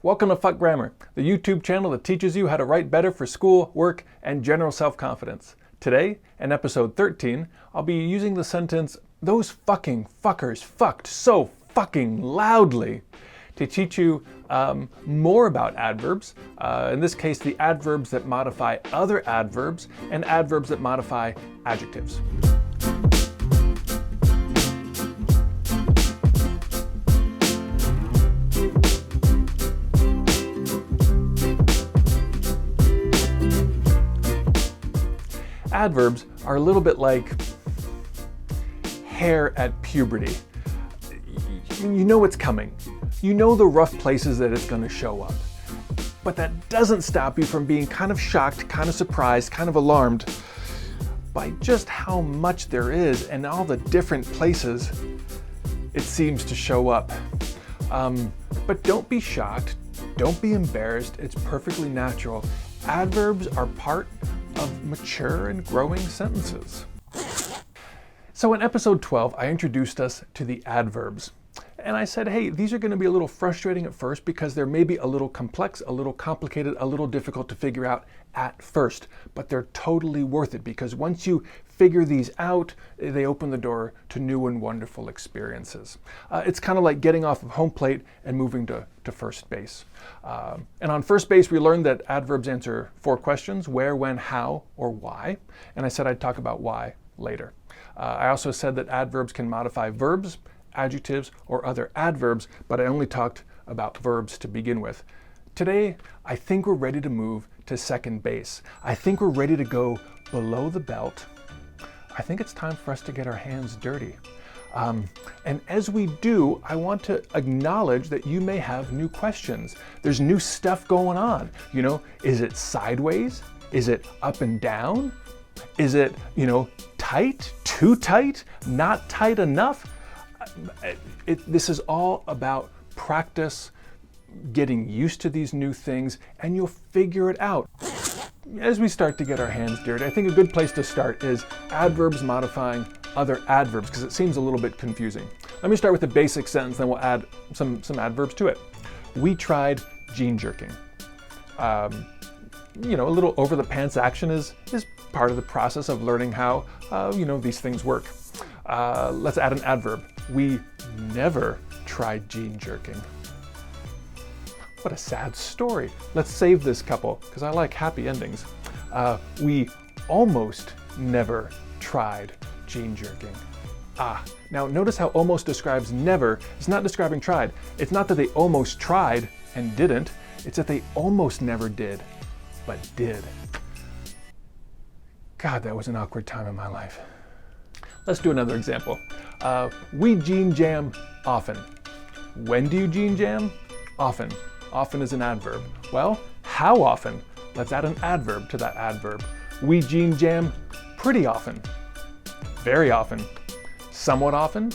Welcome to Fuck Grammar, the YouTube channel that teaches you how to write better for school, work, and general self-confidence. Today, in episode 13, I'll be using the sentence, "Those fucking fuckers fucked so fucking loudly," to teach you more about adverbs. In this case, the adverbs that modify other adverbs and adverbs that modify adjectives. Adverbs are a little bit like hair at puberty. You know it's coming. You know the rough places that it's going to show up. But that doesn't stop you from being kind of shocked, kind of surprised, kind of alarmed by just how much there is and all the different places it seems to show up. But don't be shocked. Don't be embarrassed. It's perfectly natural. Adverbs are part of mature and growing sentences. So in episode 12, I introduced us to the adverbs. And I said, hey, these are going to be a little frustrating at first because they're maybe a little complex, a little complicated, a little difficult to figure out at first. But they're totally worth it because once you figure these out, they open the door to new and wonderful experiences. It's kind of like getting off of home plate and moving to first base. And on first base, we learned that adverbs answer 4 questions: where, when, how, or why. And I said I'd talk about why later. I also said that adverbs can modify verbs, adjectives, or other adverbs, but I only talked about verbs to begin with. Today, I think we're ready to move to second base. I think we're ready to go below the belt. I think it's time for us to get our hands dirty. And as we do, I want to acknowledge that you may have new questions. There's new stuff going on. You know, is it sideways? Is it up and down? Is it, tight? Too tight? Not tight enough? This is all about practice, getting used to these new things, and you'll figure it out. As we start to get our hands dirty, I think a good place to start is adverbs modifying other adverbs, because it seems a little bit confusing. Let me start with a basic sentence, then we'll add some adverbs to it. We tried gene jerking. A little over-the-pants action is part of the process of learning how, these things work. Let's add an adverb. We never tried gene jerking. What a sad story. Let's save this couple, because I like happy endings. We almost never tried gene jerking. Now notice how almost describes never. It's not describing tried. It's not that they almost tried and didn't. It's that they almost never did, but did. God, that was an awkward time in my life. Let's do another example. We gene jam often. When do you gene jam? Often. Often is an adverb. Well, how often? Let's add an adverb to that adverb. We gene jam pretty often. Very often. Somewhat often.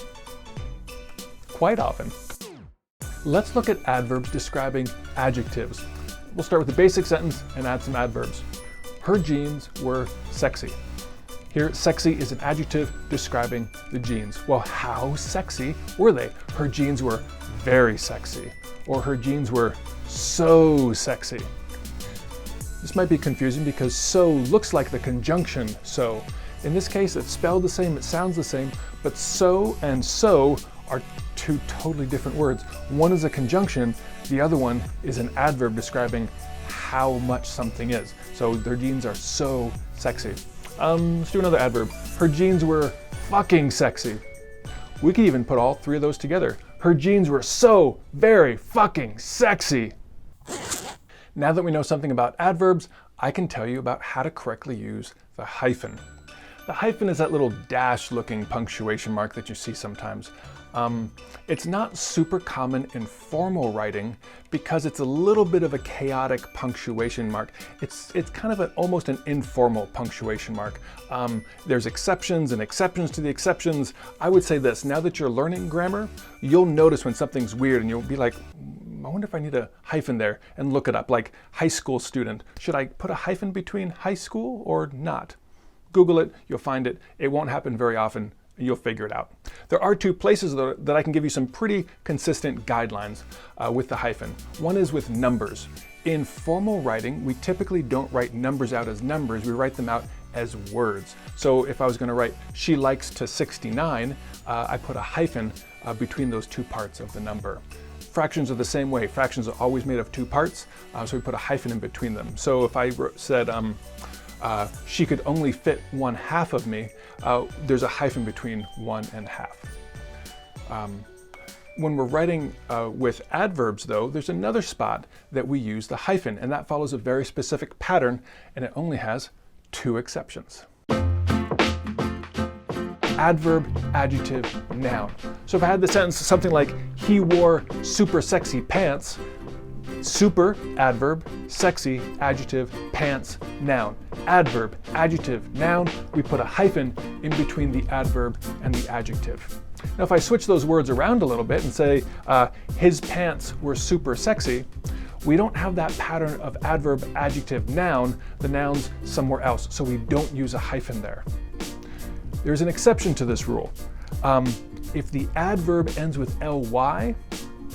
Quite often. Let's look at adverbs describing adjectives. We'll start with the basic sentence and add some adverbs. Her jeans were sexy. Here, sexy is an adjective describing the jeans. Well, how sexy were they? Her jeans were very sexy, or her jeans were so sexy. This might be confusing because so looks like the conjunction so. In this case, it's spelled the same, it sounds the same, but so and so are 2 totally different words. One is a conjunction, the other one is an adverb describing how much something is. So their jeans are so sexy. Let's do another adverb. Her jeans were fucking sexy. We could even put all 3 of those together. Her jeans were so very fucking sexy. Now that we know something about adverbs, I can tell you about how to correctly use the hyphen. The hyphen is that little dash-looking punctuation mark that you see sometimes. It's not super common in formal writing because it's a little bit of a chaotic punctuation mark. It's kind of almost an informal punctuation mark. There's exceptions and exceptions to the exceptions. I would say this, now that you're learning grammar, you'll notice when something's weird and you'll be like, I wonder if I need a hyphen there, and look it up, like high school student. Should I put a hyphen between high school or not? Google it, you'll find it. It won't happen very often You'll figure it out. There are two places though, that I can give you some pretty consistent guidelines with the hyphen. One is with numbers. In formal writing, we typically don't write numbers out as numbers, we write them out as words. So if I was going to write she likes to 69, I put a hyphen between those two parts of the number. Fractions are the same way. Fractions are always made of two parts, so we put a hyphen in between them. So if I said she could only fit 1/2 of me, there's a hyphen between 1 and half. When we're writing with adverbs though, there's another spot that we use the hyphen, and that follows a very specific pattern, and it only has 2 exceptions. Adverb, adjective, noun. So if I had the sentence something like, he wore super sexy pants, super, adverb, sexy, adjective, pants, noun. Adverb, adjective, noun, we put a hyphen in between the adverb and the adjective. Now if I switch those words around a little bit and say, his pants were super sexy, we don't have that pattern of adverb, adjective, noun. The noun's somewhere else, so we don't use a hyphen there. There's an exception to this rule. If the adverb ends with ly,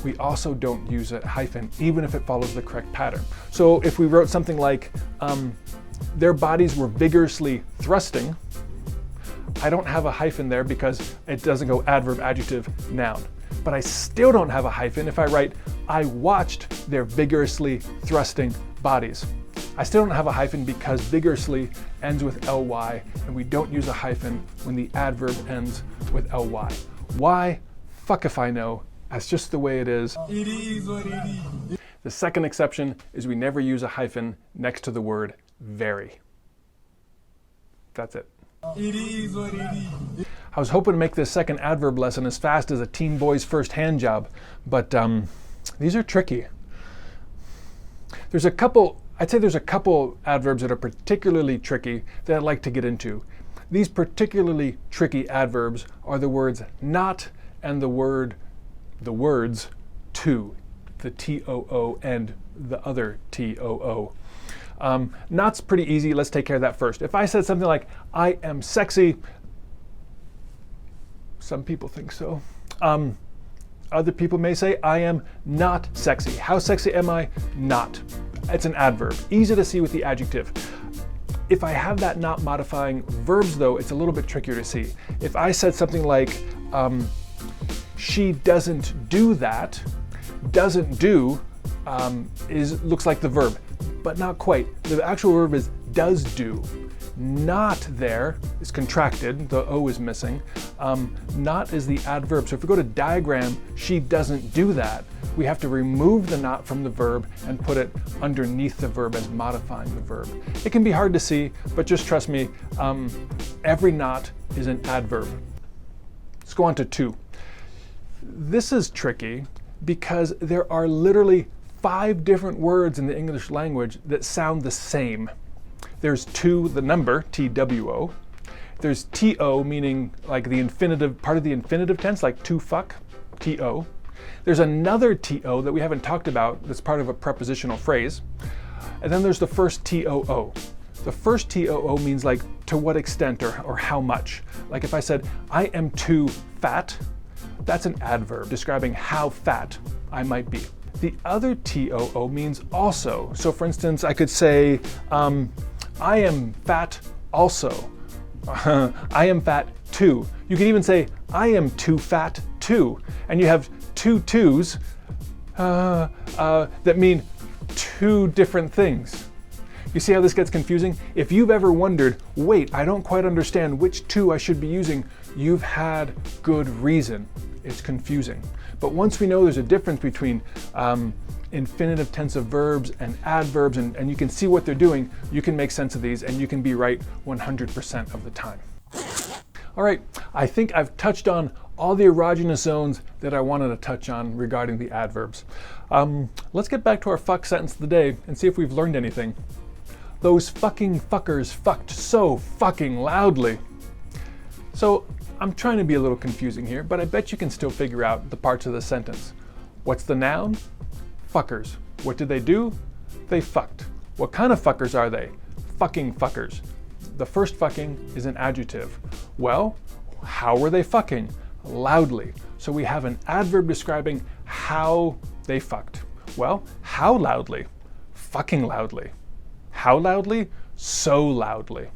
we also don't use a hyphen, even if it follows the correct pattern. So if we wrote something like, their bodies were vigorously thrusting, I don't have a hyphen there because it doesn't go adverb, adjective, noun. But I still don't have a hyphen if I write, I watched their vigorously thrusting bodies. I still don't have a hyphen because vigorously ends with ly, and we don't use a hyphen when the adverb ends with ly. Why? Fuck if I know. That's just the way it is. It is what it is. The second exception is we never use a hyphen next to the word very. That's it. It is what it is. I was hoping to make this second adverb lesson as fast as a teen boy's first hand job, but these are tricky. I'd say there's a couple adverbs that are particularly tricky that I'd like to get into. These particularly tricky adverbs are the words not and the words to, the T-O-O and the other T-O-O. Not's pretty easy. Let's take care of that first. If I said something like, I am sexy, some people think so. Other people may say, I am not sexy. How sexy am I? Not. It's an adverb. Easy to see with the adjective. If I have that not modifying verbs though, it's a little bit trickier to see. If I said something like, she doesn't do that, doesn't do looks like the verb, but not quite. The actual verb is does do. Not there is contracted, the O is missing. Not is the adverb. So if we go to diagram, she doesn't do that, we have to remove the not from the verb and put it underneath the verb as modifying the verb. It can be hard to see, but just trust me, every not is an adverb. Let's go on to 2. This is tricky because there are literally 5 different words in the English language that sound the same. There's to, the number, T-W-O. There's T-O, meaning like the infinitive, part of the infinitive tense, like to fuck, T-O. There's another T-O that we haven't talked about that's part of a prepositional phrase. And then there's the first T-O-O. The first T-O-O means like to what extent or how much. Like if I said, I am too fat, that's an adverb describing how fat I might be. The other T-O-O means also. So for instance, I could say, I am fat also. I am fat too. You could even say, I am too fat too. And you have 2 twos that mean 2 different things. You see how this gets confusing? If you've ever wondered, wait, I don't quite understand which 2 I should be using, you've had good reason. It's confusing. But once we know there's a difference between infinitive tensive verbs and adverbs, and you can see what they're doing, you can make sense of these and you can be right 100% of the time. All right, I think I've touched on all the erogenous zones that I wanted to touch on regarding the adverbs. Let's get back to our fuck sentence of the day and see if we've learned anything. Those fucking fuckers fucked so fucking loudly. So I'm trying to be a little confusing here, but I bet you can still figure out the parts of the sentence. What's the noun? Fuckers. What did they do? They fucked. What kind of fuckers are they? Fucking fuckers. The first fucking is an adjective. Well, how were they fucking? Loudly. So we have an adverb describing how they fucked. Well, how loudly? Fucking loudly. How loudly? So loudly.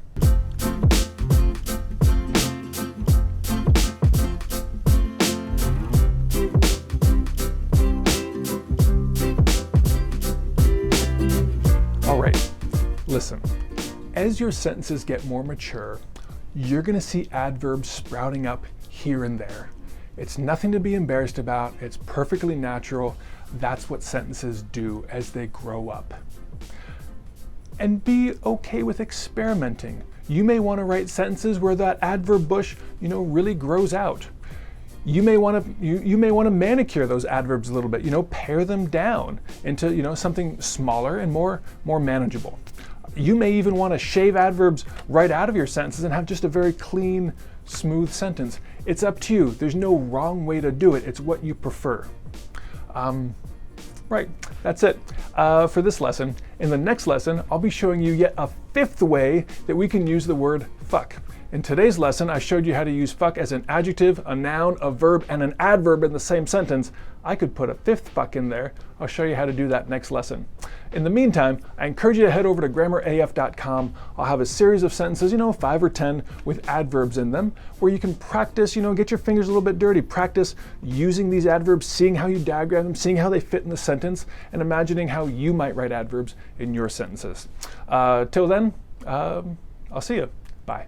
All right, listen. As your sentences get more mature, you're going to see adverbs sprouting up here and there. It's nothing to be embarrassed about. It's perfectly natural. That's what sentences do as they grow up. And be okay with experimenting. You may want to write sentences where that adverb bush, really grows out. You may want to manicure those adverbs a little bit. Pare them down into something smaller and more manageable. You may even want to shave adverbs right out of your sentences and have just a very clean, smooth sentence. It's up to you. There's no wrong way to do it. It's what you prefer. Right, that's it for this lesson. In the next lesson, I'll be showing you yet a fifth way that we can use the word fuck. In today's lesson, I showed you how to use fuck as an adjective, a noun, a verb, and an adverb in the same sentence. I could put a fifth fuck in there. I'll show you how to do that next lesson. In the meantime, I encourage you to head over to grammaraf.com. I'll have a series of sentences, 5 or 10 with adverbs in them, where you can practice, get your fingers a little bit dirty, practice using these adverbs, seeing how you diagram them, seeing how they fit in the sentence, and imagining how you might write adverbs in your sentences. Till then, I'll see you. Bye.